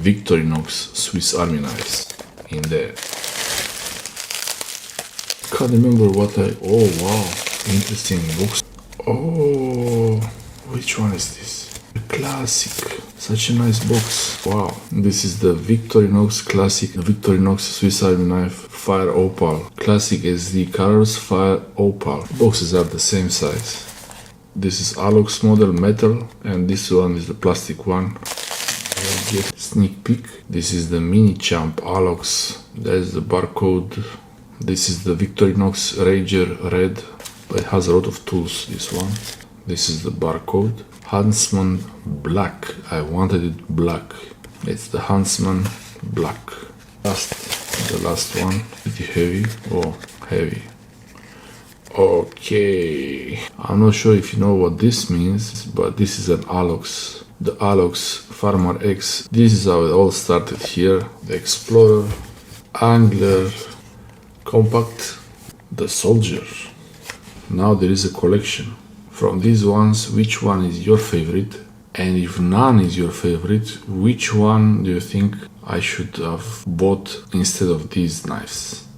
Victorinox Swiss Army knives in there. Can't remember what oh wow, interesting box. Oh, which one is this? A classic. Such a nice box. Wow. This is the Victorinox Classic Victorinox Swiss Army knife Fire Opal. Classic SD colors Fire Opal. Boxes are the same size. This is Alox model metal, and this one is the plastic one. Get sneak peek. This is the MiniChamp Alox. There's the barcode. This is the Victorinox Ranger Red. It has a lot of tools, this one. This is the barcode. Huntsman Black. I wanted it black. It's the Huntsman Black. The last one. Pretty heavy. Oh, heavy. Okay. I'm not sure if you know what this means, but this is an Alox. The Alox Farmer X. This is how it all started here. The Explorer, Angler, Compact, the Soldier. Now there is a collection. From these ones, which one is your favorite? And if none is your favorite, which one do you think I should have bought instead of these knives?